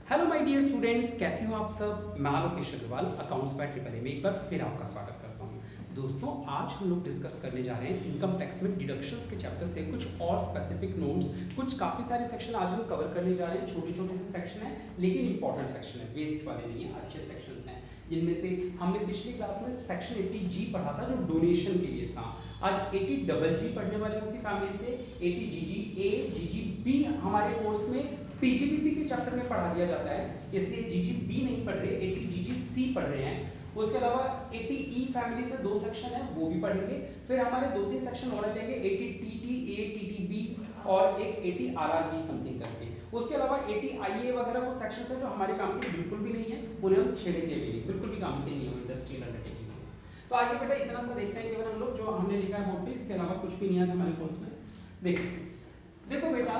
Hello my dear students, कैसे हो आप सब। मैं Lokesh Agarwal accounts by triple A में एक बार फिर आपका स्वागत करता हूं। दोस्तों, आज हम लोग डिस्कस करने जा रहे हैं इनकम टैक्स में डिडक्शंस के चैप्टर से कुछ और स्पेसिफिक नोट्स। कुछ काफ़ी सारे सेक्शन आज हम कवर करने जा रहे हैं। छोटे छोटे से सेक्शन हैं लेकिन इंपॉर्टेंट सेक्शन है, वेस्ट वाले नहीं है, अच्छे सेक्शंस हैं। जिनमें से हमने पिछली क्लास में सेक्शन 80G पढ़ा था जो डोनेशन के लिए था। आज 80GG पढ़ने वाले हैं उसी फैमिली से। 80GGA GGB हमारे कोर्स में पीजीबीपी के चैप्टर में पढ़ा दिया जाता है, इसलिए जीजीबी नहीं पढ़ रहे, 80GGC पढ़ रहे हैं। उसके अलावा 80E फैमिली से 2 सेक्शन है, वो भी पढ़ेंगे। फिर हमारे 2-3 सेक्शन और आ जाएंगे, 80TTA TTB और एक 80RRB समथिंग करके। उसके अलावा 80IA वगैरह वो सेक्शन है जो हमारे काम के बिल्कुल भी नहीं है, उन्हें हम छेड़ेंगे भी नहीं, बिल्कुल भी काम के नहीं है इंडस्ट्रियल अंडरटेकिंग में। तो आइए बेटा इतना सा देखते हैं केवल हम लोग जो हमने लिखा है बोर्ड पे, इसके अलावा कुछ भी नहीं है हमारे कोर्स में। देखो बेटा,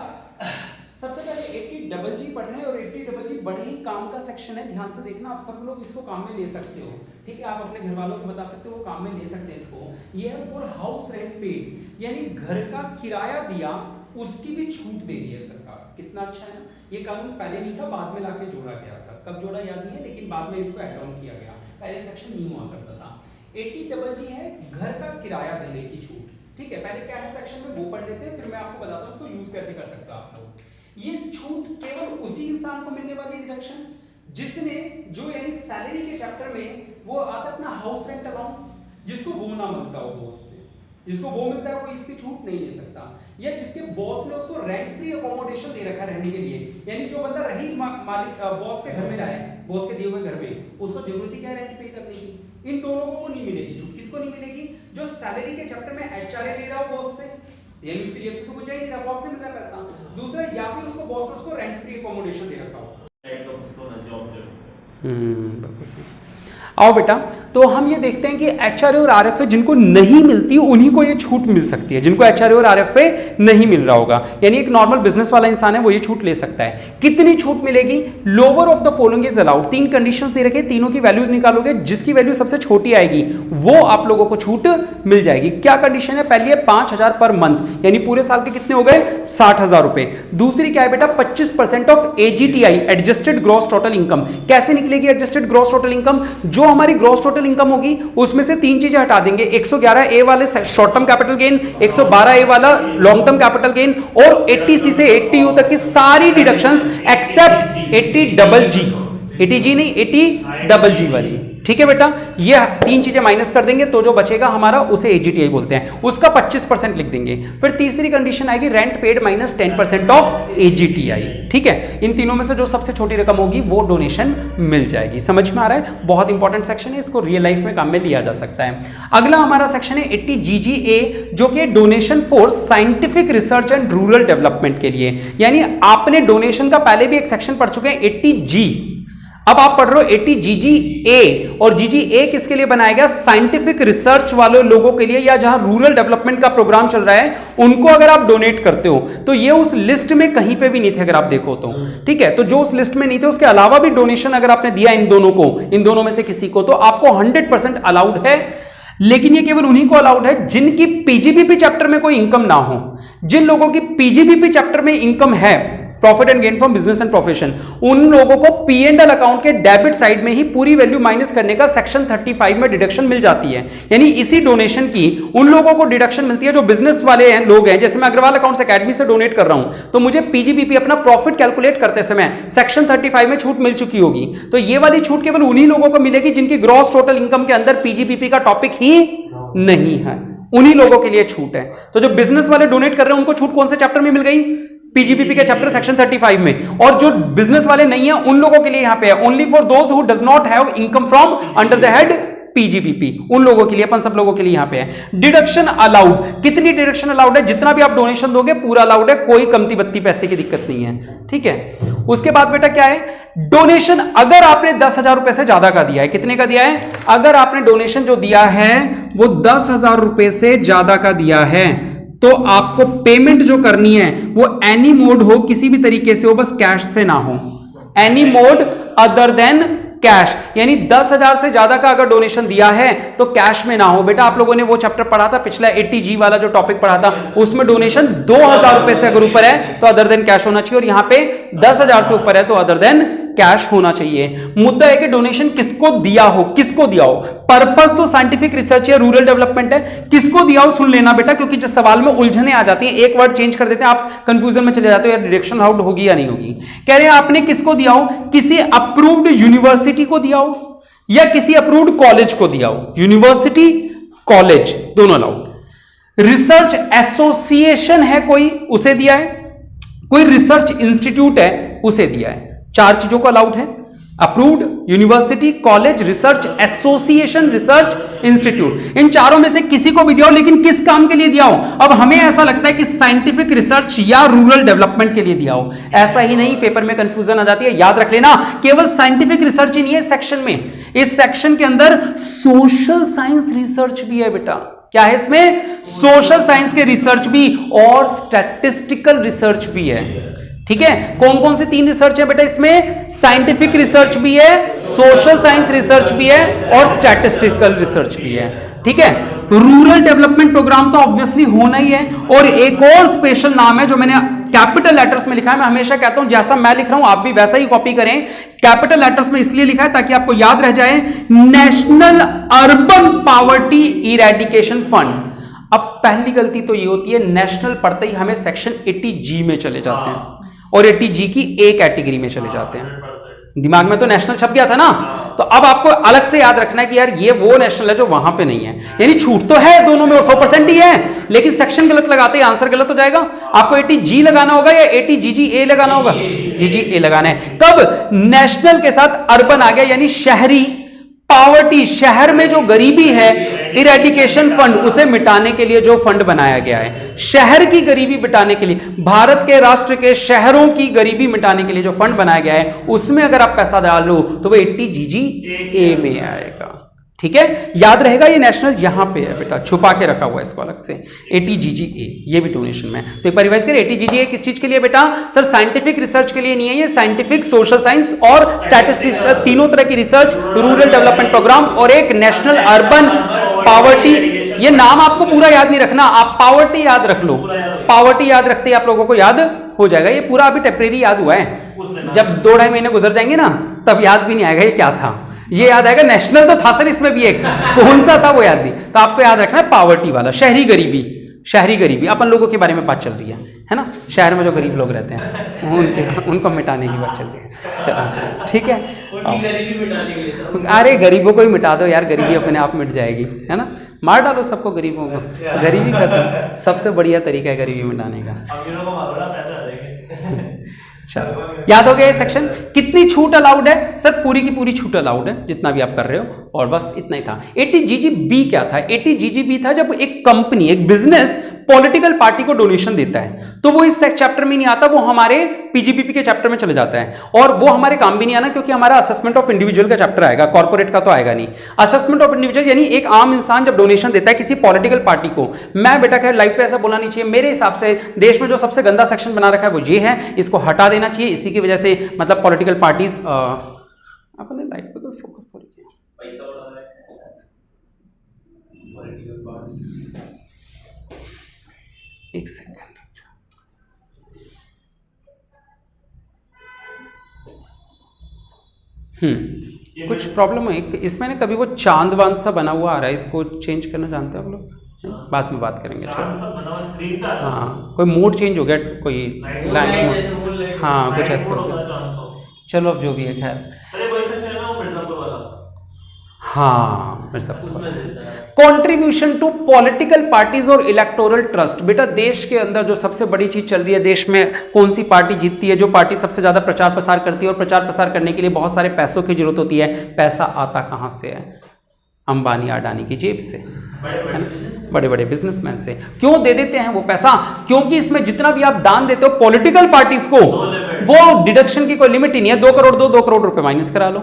सबसे पहले 80GG पढ़ रहे हैं और 80GG बड़े ही काम का सेक्शन है। ध्यान से देखना, आप सब लोग इसको काम में ले सकते हो, ठीक है। आप अपने घर वालों को बता सकते हो वो काम में ले सकते हैं इसको। ये है फॉर हाउस रेंट पेड, यानी घर का किराया दिया उसकी भी छूट दे रही है सरकार। कितना अच्छा है ना। ये कानून पहले नहीं था, बाद में लाके जोड़ा गया था। कब जोड़ा याद नहीं है, लेकिन बाद में इसको ऐड ऑन किया गया। पहले सेक्शन नहीं हुआ करता था। 80GG है घर का किराया देने की छूट, ठीक है। पहले क्या है सेक्शन में वो पढ़ लेते हैं, फिर मैं आपको बताता हूँ इसको यूज कैसे कर सकते हो आप लोग। ये छूट केवल उसी इंसान को मिलने वाली डिडक्शन जिसने, जो यानी सैलरी के चैप्टर में वो आता अपना हाउस रेंट अलाउंस, जिसको वो ना मिलता हो बॉस से, जिसको वो मिलता है वो इसकी छूट नहीं ले सकता। या जिसके बॉस ने उसको रेंट फ्री अकोमोडेशन दे रखा है रहने के लिए, यानी जो बंदा रही मालिक बॉस के घर में रहा है, बॉस के दिए हुए घर में, उसको जरूरत ही क्या है रेंट पे करने की। इन दो लोगों को नहीं मिलेगी छूट। किसको नहीं मिलेगी? जो सैलरी के चैप्टर में एचआरए ले रहा हो बॉस से, यानी उसके लिए तो कुछ ही नहीं रहा, बॉस से मिल रहा है पैसा। दूसरा, या फिर उसको बॉस ने उसको रेंट फ्री अकोमोडेशन दे रखा हो। बिल्कुल सही। आओ बेटा, तो हम ये देखते हैं कि एचआरए और आरएफए जिनको नहीं मिलती उन्हीं को ये छूट मिल सकती है, जिनको एचआरए और आरएफए नहीं मिल रहा होगा। यानी एक नॉर्मल बिजनेस वाला इंसान है वो ये छूट ले सकता है। कितनी छूट मिलेगी? Lower of the following is allowed. 3 conditions दे रखे, तीनों की वैल्यूज निकालोगे, जिसकी वैल्यू सबसे छोटी आएगी वो आप लोगों को छूट मिल जाएगी। क्या कंडीशन है? पहली है 5000 पर मंथ, यानी पूरे साल के कितने हो गए? 60,000 रुपए। दूसरी क्या है बेटा? 25% of AGTI, adjusted gross total income. कैसे निकलेगी एडजस्टेड ग्रॉस टोटल इनकम? जो हमारी ग्रॉस टोटल इनकम होगी उसमें से 3 चीजें हटा देंगे। 111A वाले short term capital gain, 112A वाला लॉन्ग टर्म कैपिटल गेन, और 80C से 80U तक की सारी डिडक्शंस एक्सेप्ट 80GG। 80G नहीं, 80GG वाली, ठीक है बेटा। ये 3 चीजें माइनस कर देंगे तो जो बचेगा हमारा उसे एजीटीआई बोलते हैं, उसका 25% लिख देंगे। फिर तीसरी कंडीशन आएगी रेंट पेड माइनस 10% ऑफ एजीटीआई, ठीक है। इन तीनों में से जो सबसे छोटी रकम होगी वो डोनेशन मिल जाएगी। समझ में आ रहा है? बहुत इंपॉर्टेंट सेक्शन है, इसको रियल लाइफ में काम में लिया जा सकता है। अगला हमारा सेक्शन है 80GGA, जो कि donation for scientific research and rural development के लिए। यानी आपने डोनेशन का पहले भी एक सेक्शन पढ़ चुके हैं 80G, अब आप पढ़ रहे हो 80GGA। और GGA किसके लिए बनाया गया? साइंटिफिक रिसर्च वाले लोगों के लिए, या जहां रूरल डेवलपमेंट का प्रोग्राम चल रहा है उनको अगर आप डोनेट करते हो तो ये उस लिस्ट में कहीं पे भी नहीं थे अगर आप देखो तो, ठीक है। तो जो उस लिस्ट में नहीं थे उसके अलावा भी डोनेशन अगर आपने दिया इन दोनों को, इन दोनों में से किसी को, तो आपको 100% अलाउड है। लेकिन ये केवल उन्हीं को अलाउड है जिनकी पीजीबीपी चैप्टर में कोई इनकम ना हो। जिन लोगों की पीजीबीपी चैप्टर में इनकम है, profit and gain from business and profession, उन लोगों को पी&एल अकाउंट के डेबिट साइड में ही पूरी वैल्यू माइनस करने का सेक्शन 35 में डिडक्शन मिल जाती है। यानी इसी डोनेशन की उन लोगों को डिडक्शन मिलती है जो बिजनेस वाले हैं, लोग हैं। जैसे मैं अग्रवाल अकाउंट्स अकेडमी से डोनेट कर रहा हूं तो मुझे पीजीबीपी अपना प्रॉफिट कैलकुलेट करते समय सेक्शन 35 में छूट मिल चुकी होगी। तो ये वाली छूट केवल उन्हीं लोगों को मिलेगी जिनकी ग्रॉस टोटल इनकम के अंदर पीजीबीपी का टॉपिक ही नहीं है, उन्हीं लोगों के लिए छूट है। तो जो बिजनेस वाले डोनेट कर रहे हैं उनको छूट कौन से चैप्टर में मिल गई? पीजीबीपी के चैप्टर सेक्शन 35 में। और जो बिजनेस वाले नहीं है उन लोगों के लिए यहां पे है only for those who does not have income from under the head PGBP, उन लोगों के लिए, अपन सब लोगों के लिए यहां पे है। डिडक्शन अलाउड, कितनी डिडक्शन अलाउड है? जितना भी आप डोनेशन दोगे पूरा अलाउड है, कोई कमती बत्ती पैसे की दिक्कत नहीं है, ठीक है। उसके बाद बेटा क्या है? डोनेशन अगर आपने 10,000 रुपए से ज्यादा का दिया है, कितने का दिया है? अगर आपने डोनेशन जो दिया है वो 10,000 रुपए से ज्यादा का दिया है तो आपको पेमेंट जो करनी है वो एनी मोड हो, किसी भी तरीके से हो, बस कैश से ना हो। Any mode other than cash, यानी 10,000 से ज्यादा का अगर डोनेशन दिया है तो कैश में ना हो। बेटा आप लोगों ने वो चैप्टर पढ़ा था पिछला 80G वाला जो टॉपिक पढ़ा था, उसमें डोनेशन 2,000 रुपए से अगर ऊपर है तो अदर देन कैश होना चाहिए, और यहां पे 10,000 से ऊपर है तो अदर देन कैश होना चाहिए। मुद्दा है कि डोनेशन किसको दिया हो, किसको दिया हो। पर्पस तो साइंटिफिक रिसर्च या रूरल डेवलपमेंट है, किसको दिया हो सुन लेना बेटा, क्योंकि जिस सवाल में उलझने आ जाती है, एक वर्ड चेंज कर देते हैं आप कंफ्यूजन में चले जाते हो, या डायरेक्शन आउट होगी या नहीं होगी। कह रहे हैं आपने किसको दिया हो, किसी अप्रूव्ड यूनिवर्सिटी को दिया हो या किसी अप्रूव्ड कॉलेज को दिया हो। यूनिवर्सिटी, कॉलेज दोनों अलाउड। रिसर्च एसोसिएशन है कोई, उसे दिया है। कोई रिसर्च इंस्टीट्यूट है, उसे दिया है। 4 चीजों को अलाउड है, approved, university, college, research association, research institute. इन चारों में से किसी को भी दिया हो, लेकिन किस काम के लिए दिया हो। अब हमें ऐसा लगता है कि साइंटिफिक रिसर्च या रूरल डेवलपमेंट के लिए दिया हो, ऐसा ही नहीं, पेपर में कंफ्यूजन आ जाती है। याद रख लेना, केवल साइंटिफिक रिसर्च ही नहीं है सेक्शन में, इस सेक्शन के अंदर सोशल साइंस रिसर्च भी है बेटा। क्या है इसमें, सोशल साइंस के रिसर्च भी और स्टैटिस्टिकल रिसर्च भी है। ठीक है, कौन कौन से 3 रिसर्च है बेटा इसमें, साइंटिफिक रिसर्च भी है, सोशल साइंस रिसर्च भी है और स्टैटिस्टिकल रिसर्च भी है। ठीक है, रूरल डेवलपमेंट प्रोग्राम तो ऑब्वियसली होना ही है। और एक और स्पेशल नाम है जो मैंने कैपिटल लेटर्स में लिखा है, मैं हमेशा कहता हूं जैसा मैं लिख रहा हूं आप भी वैसा ही कॉपी करें। कैपिटल लेटर्स में इसलिए लिखा है ताकि आपको याद रह जाए, national urban poverty eradication fund. अब पहली गलती तो ये होती है, नेशनल पढ़ते ही हमें सेक्शन 80G में चले जाते हैं और 80G की A कैटेगरी में चले जाते हैं। दिमाग में तो नेशनल छप गया था ना, तो अब आपको अलग से याद रखना है कि यार ये वो नेशनल है जो वहां पे नहीं है। यानी छूट तो है दोनों में, 100% ही है, लेकिन सेक्शन गलत लगाते हैं आंसर गलत हो जाएगा। आपको 80G लगाना होगा या 80GGA लगाना होगा, GGA लगाना है। कब नेशनल के साथ अर्बन आ गया, यानी शहरी पॉवर्टी, शहर में जो गरीबी है, इरेडिकेशन फंड, उसे मिटाने के लिए जो फंड बनाया गया है, शहर की गरीबी मिटाने के लिए, भारत के राष्ट्र के शहरों की गरीबी मिटाने के लिए जो फंड बनाया गया है, उसमें अगर आप पैसा डाल लो तो वो 80GGA में आएगा। ठीक है, याद रहेगा ये नेशनल यहां पे है बेटा, छुपा के रखा हुआ है इसको अलग से, 80GGA, ये भी डोनेशन में। तो एक बार रिवाइज करें, 80GGA किस चीज के लिए बेटा, सर साइंटिफिक रिसर्च के लिए नहीं है, ये साइंटिफिक, सोशल साइंस और स्टैटिस्टिक्स, तीनों तरह की रिसर्च, रूरल डेवलपमेंट प्रोग्राम और एक नेशनल अर्बन पॉवर्टी। ये नाम आपको पूरा याद नहीं रखना, आप पॉवर्टी याद रख लो, पॉवर्टी याद रखते ही आप लोगों को याद हो जाएगा। ये पूरा अभी टेम्परेरी याद हुआ है, जब 2-2.5 महीने गुजर जाएंगे ना तब याद भी नहीं आएगा ये क्या था। ये याद आएगा नेशनल तो था सर इसमें भी, एक कौन सा था वो याद नहीं, तो आपको याद रखना है पॉवर्टी वाला, शहरी गरीबी। शहरी गरीबी अपन लोगों के बारे में बात चल रही है ना, शहर में जो गरीब लोग रहते हैं उनको मिटाने की बात चल रही है। चलो ठीक है, अरे गरीबों को ही मिटा दो यार, गरीबी अपने आप मिट जाएगी, है ना, मार डालो सबको गरीबों को, गरीबी खत्म, सबसे बढ़िया तरीका है गरीबी मिटाने का। चलो याद हो गया ये सेक्शन। कितनी छूट अलाउड है, सर पूरी की पूरी छूट अलाउड है जितना भी आप कर रहे हो, और बस इतना ही था। 80GGB क्या था, 80GGB था जब एक कंपनी, एक बिजनेस पॉलिटिकल पार्टी को डोनेशन देता है, तो वो इस चैप्टर में नहीं आता, वो हमारे पीजीपीपी के चैप्टर में चले जाता है, और वो हमारे काम भी नहीं आना क्योंकि हमारा असेसमेंट ऑफ इंडिविजुअल का चैप्टर आएगा, कॉर्पोरेट का तो आएगा नहीं। असेसमेंट ऑफ इंडिविजुअल यानी एक आम इंसान जब डोनेशन देता है किसी पॉलिटिकल पार्टी को, मैं बेटा खैर लाइव पे ऐसा बोलना नहीं चाहिए, मेरे हिसाब से देश में जो सबसे गंदा सेक्शन बना रखा है वो ये है, इसको हटा देना चाहिए। इसी की वजह से मतलब पॉलिटिकल पार्टीज अपने लाइफ पे कोई फोकस थोड़ी एक सेकंड, कुछ प्रॉब्लम है इसमें ना, कभी वो चांद वांद सा बना हुआ आ रहा है, इसको चेंज करना जानते हैं आप लोग, बाद में बात करेंगे। चलो हाँ, कोई मूड चेंज हो गया, कोई लाइन मूड, हाँ कुछ ऐसा हो गया, चलो अब जो भी है खैर। हाँ कंट्रीब्यूशन टू पॉलिटिकल पार्टीज और इलेक्टोरल ट्रस्ट, बेटा देश के अंदर जो सबसे बड़ी चीज चल रही है, देश में कौन सी पार्टी जीतती है, जो पार्टी सबसे ज्यादा प्रचार प्रसार करती है, और प्रचार प्रसार करने के लिए बहुत सारे पैसों की जरूरत होती है। पैसा आता कहां से है, अंबानी अडानी की जेब से, बड़े बड़े बिजनेसमैन से। क्यों दे देते हैं वो पैसा, क्योंकि इसमें जितना भी आप दान देते हो पॉलिटिकल पार्टीज को, वो डिडक्शन की कोई लिमिट ही नहीं है, 2 करोड़ दो, 2 करोड़ रुपए माइनस करा लो,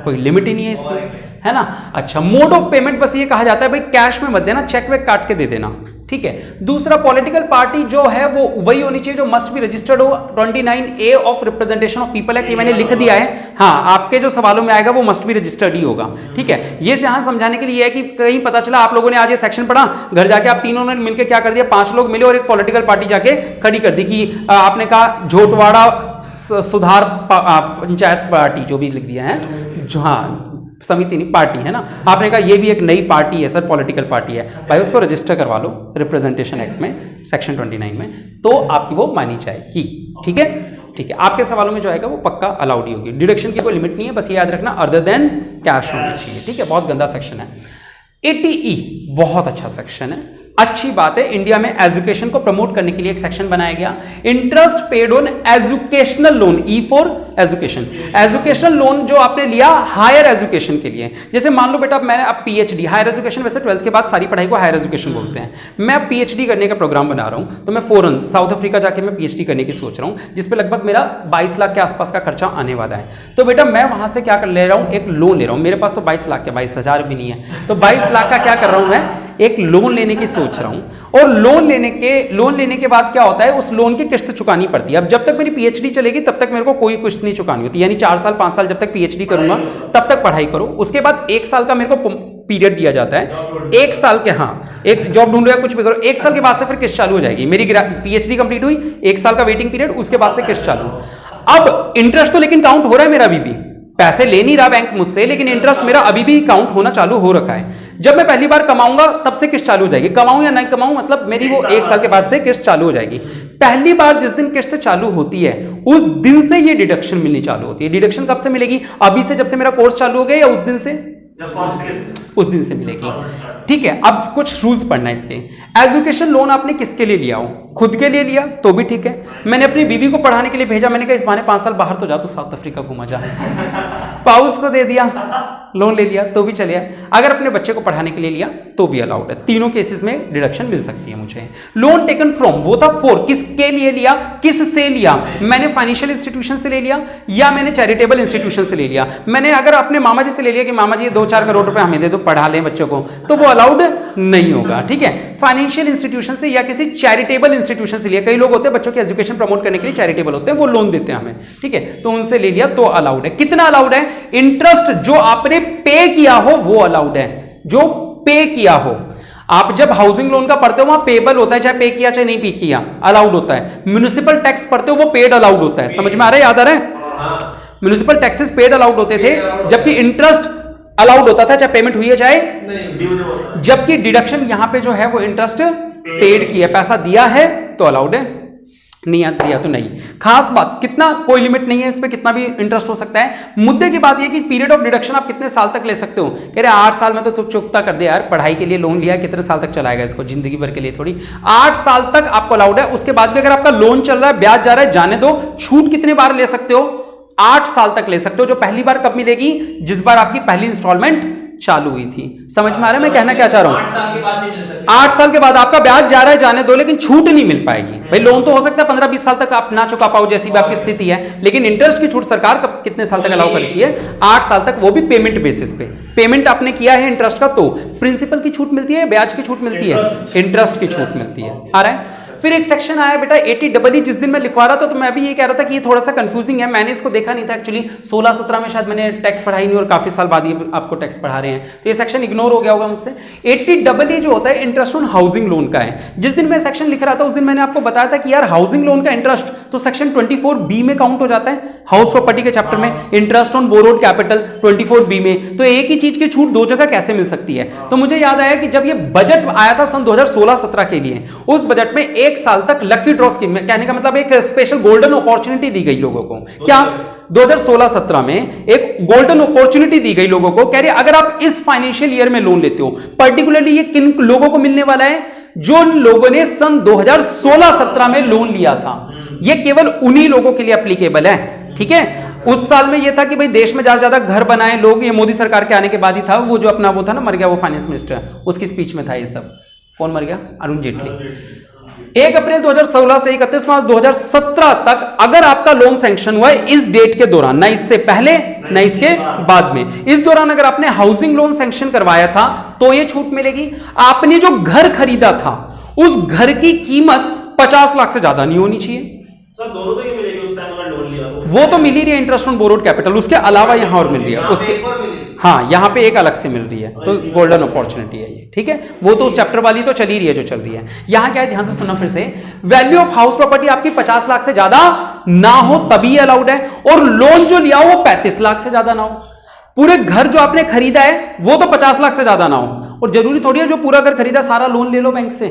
कोई लिमिट ही नहीं है इसमें, है ना। अच्छा, मोड ऑफ पेमेंट बस ये कहा जाता है भाई कैश में मत देना, चेक वेक काट के दे देना, ठीक है। दूसरा, पॉलिटिकल पार्टी जो है वो वही होनी चाहिए जो मस्ट बी रजिस्टर्ड हो, 29A of representation of people act, ये मैंने लिख दिया है। हाँ, आपके जो सवालों में आएगा वो मस्ट बी रजिस्टर्ड ही होगा, ठीक है। ये यहाँ समझाने के लिए है कि कहीं पता चला आप लोगों ने आज ये सेक्शन पढ़ा, घर जाके आप तीनों ने मिलकर क्या कर दिया, 5 लोग मिले और एक पॉलिटिकल पार्टी जाके खड़ी कर दी कि आपने कहा झोटवाड़ा सुधार पंचायत पार्टी जो भी लिख दिया है, जो हाँ समिति नहीं पार्टी है ना, आपने कहा ये भी एक नई पार्टी है सर, पॉलिटिकल पार्टी है, भाई उसको रजिस्टर करवा लो रिप्रेजेंटेशन एक्ट में सेक्शन 29 में, तो आपकी वो मानी जाएगी। ठीक है, ठीक है, आपके सवालों में जो आएगा वो पक्का अलाउड ही होगी। डिडक्शन की कोई लिमिट नहीं है, बस ये याद रखना अदर देन कैश होना चाहिए। ठीक है, बहुत गंदा सेक्शन है। 80E बहुत अच्छा सेक्शन है, अच्छी बात है। इंडिया में एजुकेशन को प्रमोट करने के लिए एक सेक्शन बनाया गया, interest paid on educational loan, E for education. Educational loan जो आपने लिया हायर एजुकेशन के लिए, जैसे मान लो बेटा मैंने अब पीएचडी, हायर एजुकेशन वैसे 12th के बाद सारी पढ़ाई को हायर एजुकेशन बोलते हैं, मैं अब पीएचडी करने का प्रोग्राम बना रहा हूं, तो मैं फॉरेन साउथ अफ्रीका जाके मैं पीएचडी करने की सोच रहा हूं, जिसपे लगभग मेरा 22 लाख के आसपास का खर्चा आने वाला है। तो बेटा मैं वहां से क्या कर ले रहा हूं, एक लोन ले रहा हूं, मेरे पास तो 22 लाख के 22,000 भी नहीं है, तो 22 लाख का क्या कर रहा हूं मैं, एक लोन लेने की सोच रहा हूं। और लोन लेने के बाद क्या होता है, उस लोन की किस्त चुकानी पड़ती है। अब जब तक मेरी पीएचडी चलेगी तब तक मेरे को कोई किस्त नहीं चुकानी होती, यानी 4 साल 5 साल जब तक पीएचडी करूंगा तब तक पढ़ाई करो। उसके बाद 1 साल का मेरे को पीरियड दिया जाता है, 1 साल के, हाँ एक जॉब ढूंढो या कुछ भी करो, 1 साल के बाद से फिर किस्त चालू हो जाएगी। मेरी पीएचडी कंप्लीट हुई, 1 साल का वेटिंग पीरियड, उसके बाद से किस्त चालू। अब इंटरेस्ट तो लेकिन काउंट हो रहा है मेरा, अभी भी पैसे ले नहीं रहा बैंक मुझसे, लेकिन इंटरेस्ट मेरा अभी भी काउंट होना चालू हो रखा है। जब मैं पहली बार कमाऊंगा तब से किस्त चालू हो जाएगी, कमाऊं या नहीं कमाऊं मतलब मेरी वो 1 साल के बाद से किस्त चालू हो जाएगी। पहली बार जिस दिन किस्त चालू होती है उस दिन से ये डिडक्शन मिलनी चालू होती है। डिडक्शन कब से मिलेगी, अभी से जब से मेरा कोर्स चालू हो गया, या उस दिन से, उस दिन से मिलेगी। ठीक है, अब कुछ रूल्स पढ़ना है इसके। एजुकेशन लोन आपने किसके लिए लिया हो, खुद के लिए लिया तो भी ठीक है, मैंने अपनी बीवी को पढ़ाने के लिए भेजा, मैंने कहा इस बहाने 5 साल बाहर तो जा, तो साउथ अफ्रीका घूमा जा, स्पाउस को दे दिया, लोन ले लिया तो भी चलेगा। अगर अपने बच्चे को पढ़ाने के लिए लिया तो भी अलाउड है। तीनों केसेस में डिडक्शन मिल सकती है मुझे। लोन टेकन फ्रॉम, वो था फॉर, किसके लिए लिया, किस से लिया, मैंने फाइनेंशियल इंस्टीट्यूशन से ले लिया या मैंने चैरिटेबल इंस्टीट्यूशन से ले लिया। मैंने अगर अपने मामा जी से ले लिया कि मामा जी 2-4 करोड़ रुपए हमें दे दो, पढ़ा लें बच्चों को, तो वो अलाउड नहीं होगा। ठीक है, फाइनेंशियल इंस्टीट्यूशन से या किसी चैरिटेबल इंस्टीट्यूशन से लिया, कई लोग होते हैं बच्चों की एजुकेशन प्रमोट करने के लिए चैरिटेबल होते हैं, वो लोन देते हैं हमें, ठीक है, तो उनसे ले लिया तो अलाउड है। कितना अलाउड है, इंटरेस्ट जो आपने पे किया हो वो अलाउड है, जो पे किया हो। आप जब हाउसिंग लोन का पढ़ते हो वहां पेबल होता है, चाहे पे किया चाहे नहीं पे किया, अलाउड होता है। म्युनिसिपल टैक्स पढ़ते हो वो पेड अलाउड होता है, समझ में आ रहा है, याद आ रहा है, म्युनिसिपल टैक्सेस पेड अलाउड होते थे, जबकि इंटरेस्ट अलाउड होता था चाहे पेमेंट हुई है चाहे नहीं। जबकि डिडक्शन यहां पे जो है वो इंटरेस्ट पेड की है, पैसा दिया है तो अलाउड है, नहीं दिया तो नहीं। खास बात, कितना, कोई लिमिट नहीं है इस पे, कितना भी इंटरेस्ट हो सकता है। मुद्दे की बात यह कि पीरियड ऑफ डिडक्शन आप कितने साल तक ले सकते हो, कह रहे 8 साल में तो चुकता कर दे यार, पढ़ाई के लिए लोन लिया, कितने साल तक चलाएगा इसको, जिंदगी भर के लिए थोड़ी। 8 साल तक आपको अलाउड है, उसके बाद भी अगर आपका लोन चल रहा है, ब्याज जा रहा है, जाने दो। छूट कितने बार ले सकते हो, 8 साल तक ले सकते हो। जो पहली बार कब मिलेगी, जिस बार आपकी पहली इंस्टॉलमेंट चालू हुई थी। समझ में आ रहा है मैं कहना क्या चाह रहा हूं, 8 साल के बाद नहीं मिल सकती, 8 साल के बाद आपका ब्याज जा रहा है, जाने दो, लेकिन छूट नहीं मिल पाएगी। भाई लोन तो हो सकता है 15-20 साल तक आप ना चुका पाओ, जैसी भी आपकी स्थिति है, लेकिन इंटरेस्ट की छूट सरकार कब, कितने साल तक अलाउ करती है, 8 साल तक, वो भी पेमेंट बेसिस पे। पेमेंट आपने किया है इंटरेस्ट का तो प्रिंसिपल की छूट मिलती है, ब्याज की छूट मिलती है, इंटरेस्ट की छूट मिलती है। आ रहा है। फिर एक सेक्शन आया बेटा 80E, जिस दिन मैं लिखवा रहा था तो मैं भी ये कह रहा था कि ये थोड़ा सा कंफ्यूजिंग है, मैंने इसको देखा नहीं था एक्चुअली, 16-17 में शायद मैंने टैक्स पढ़ाई नहीं और काफी साल बाद ये आपको टैक्स पढ़ा रहे हैं, तो ये सेक्शन इग्नोर हो गया होगा मुझसे। 80E जो होता है इंटरेस्ट ऑन हाउसिंग लोन का है। जिस दिन मैं सेक्शन लिख रहा था उस दिन मैंने आपको बताया था कि यार हाउसिंग लोन का इंटरेस्ट तो सेक्शन 24B में काउंट हो जाता है, हाउस प्रॉपर्टी के चैप्टर में, interest on borrowed capital 24B में। तो एक ही चीज की छूट दो जगह कैसे मिल सकती है, तो मुझे याद आया कि जब ये बजट आया था सन 2016-17 के लिए, उस बजट में 1 साल तक लकी ड्रॉ स्कीम, कहने का मतलब एक स्पेशल गोल्डन अपॉर्चुनिटी दी गई लोगों को। क्या 2016-17 में एक गोल्डन अपॉर्चुनिटी दी गई लोगों को, कह रहे अगर आप इस फाइनेंशियल ईयर में लोन लेते हो, पर्टिकुलरली ये किन लोगों को मिलने वाला है, जो लोगों ने सन 2016-17 में लोन लिया था, ये केवल उन्हीं लोगों के लिए एप्लीकेबल है। ठीक है, उस साल में ये था कि भाई देश में ज्यादा ज्यादा घर बनाए लोग, ये मोदी सरकार के आने के बाद ही था, वो जो अपना वो था ना, मर गया वो फाइनेंस मिनिस्टर, उसकी स्पीच में था ये सब। कौन मर गया, अरुण जेटली। 1 अप्रैल 2016 से 31 मार्च 2017 तक अगर आपका लोन सैंक्शन हुआ है इस डेट के दौरान, ना इससे पहले ना इसके बाद में, इस दौरान अगर आपने हाउसिंग लोन सैंक्शन करवाया था तो ये छूट मिलेगी। आपने जो घर खरीदा था उस घर की कीमत 50 लाख से ज्यादा नहीं होनी चाहिए। सर दोनों तो मिलेगी उस टाइम अगर लोन लिया तो? वो तो मिल ही रही है इंटरेस्ट ऑन बोरोड कैपिटल, उसके अलावा यहां और मिल रही है, उसके हाँ यहाँ पे एक अलग से मिल रही है, तो गोल्डन अपॉर्चुनिटी है ये, ठीक है। वो तो उस चैप्टर वाली तो चल ही रही है जो चल रही है। यहाँ क्या है, ध्यान से सुनना फिर से, वैल्यू ऑफ हाउस प्रॉपर्टी आपकी 50 लाख से ज्यादा ना हो तभी अलाउड है, और लोन जो लिया हो वो 35 लाख से ज्यादा ना हो। पूरे घर जो आपने खरीदा है वो तो 50 लाख से ज्यादा ना हो, और जरूरी थोड़ी है जो पूरा घर खरीदा सारा लोन ले लो बैंक से,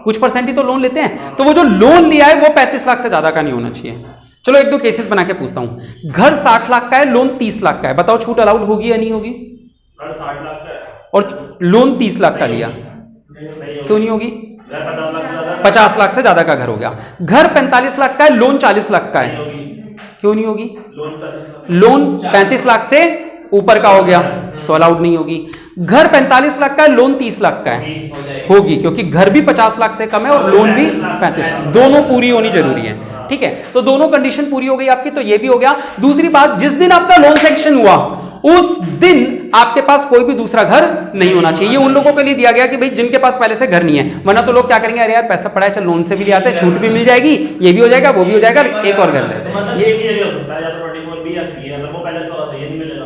कुछ परसेंट ही तो लोन लेते हैं, तो वो जो लोन लिया है वो 35 लाख से ज्यादा का नहीं होना चाहिए। चलो एक दो केसेस बना के पूछता हूं, घर 60 लाख का है, लोन 30 लाख का है, बताओ छूट अलाउड होगी या नहीं होगी? घर 60 लाख का है और लोन 30 लाख का लिया, क्यों नहीं होगी? घर 50 लाख से ज्यादा 50 लाख से ज्यादा का घर हो गया। घर 45 लाख का है, लोन 40 लाख का है, होगी, क्यों नहीं होगी? लोन 35 लाख लोन 35 लाख से ऊपर का हो गया तो अलाउड नहीं होगी। घर 45 लाख का है, लोन 30 लाख का है, हो जाएगी। होगी, क्योंकि घर भी 50 लाख से कम है और लोन भी 35 लाख, दोनों पूरी होनी जरूरी है, ठीक है। तो दोनों कंडीशन पूरी हो गई आपकी, तो ये भी हो गया। दूसरी बात, जिस दिन आपका लोन सेक्शन हुआ उस दिन आपके पास कोई भी दूसरा घर नहीं होना चाहिए। ये उन लोगों के लिए दिया गया कि भाई जिनके पास पहले से घर नहीं है, वरना तो लोग क्या करेंगे, अरे यार पैसा पड़ा है चल लोन से भी ले आते हैं, छूट भी मिल जाएगी, ये भी हो जाएगा वो भी हो जाएगा, एक और घर ले तो मतलब ये भी हो सकता है, या तो 24B या फिर ये, अगर वो पहले से होता है ये नहीं मिलेगा।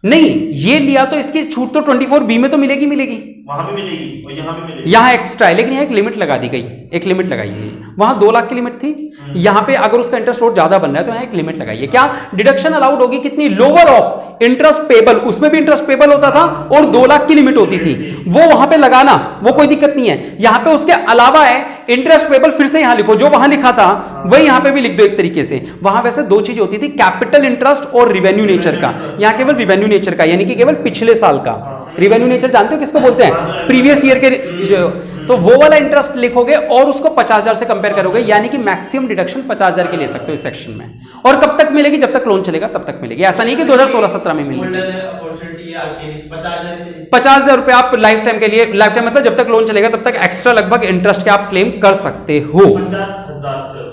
नहीं, ये लिया तो इसकी छूट तो 24B में तो मिलेगी मिलेगी, वहां भी मिलेगी और यहाँ भी मिलेगी। यहाँ एक्स्ट्रा है, लेकिन यहाँ एक लिमिट लगा दी गई, एक लिमिट लगाई गई। वहां 2 लाख की लिमिट थी, यहाँ पे अगर उसका इंटरेस्ट रेट ज्यादा बन रहा है तो यहाँ एक लिमिट लगाई है। क्या डिडक्शन अलाउड होगी कितनी? लोअर ऑफ इंटरेस्ट पेबल, उसमें भी इंटरेस्ट पेबल होता था और 2 लाख की लिमिट होती थी, वो वहां पे लगाना वो कोई दिक्कत नहीं है। यहाँ पे उसके अलावा है इंटरेस्ट पेबल, फिर से यहाँ लिखो, जो वहां लिखा था वही यहाँ पे भी लिख दो एक तरीके से। वहां वैसे 2 चीज होती थी, कैपिटल इंटरेस्ट और रिवेन्यू नेचर का, यहाँ केवल रिवेन्यू नेचर का, यानी कि केवल पिछले साल का। रिवेन्यू नेचर जानते हो किसको बोलते हैं? प्रीवियस ईयर के जो, तो वो वाला इंटरेस्ट लिखोगे और उसको 50,000 से कंपेयर करोगे, यानी कि मैक्सिमम डिडक्शन 50,000 के ले सकते हो इस सेक्शन में। और कब तक मिलेगी? जब तक लोन चलेगा तब तक मिलेगी, ऐसा नहीं कि 2016-17 में मिलेगी। 50,000 रुपए आप लाइफ टाइम के लिए, लाइफ टाइम मतलब जब तक लोन चलेगा तब तक एक्स्ट्रा लगभग इंटरेस्ट के आप क्लेम कर सकते हो।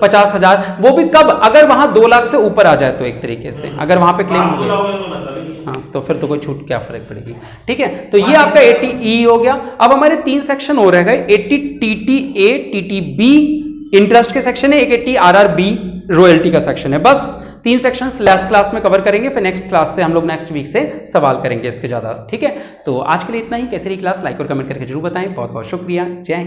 50,000, वो भी कब? अगर वहां 2 लाख से ऊपर आ जाए तो एक तरीके से, अगर वहां पे क्लेम हो गया हाँ तो फिर तो कोई छूट क्या फर्क पड़ेगी, ठीक है। तो ये आपका 80E हो गया। अब हमारे 3 सेक्शन हो रह गए, 80 TTA TTB इंटरेस्ट के सेक्शन है, एक 80 RRB रॉयल्टी का सेक्शन है। बस 3 सेक्शंस लास्ट क्लास में कवर करेंगे, फिर नेक्स्ट क्लास से हम लोग नेक्स्ट वीक से सवाल करेंगे इसके ज्यादा, ठीक है। तो आज के लिए इतना ही। कैसी रही क्लास लाइक और कमेंट करके जरूर बताएं। बहुत बहुत शुक्रिया, जय हिंद।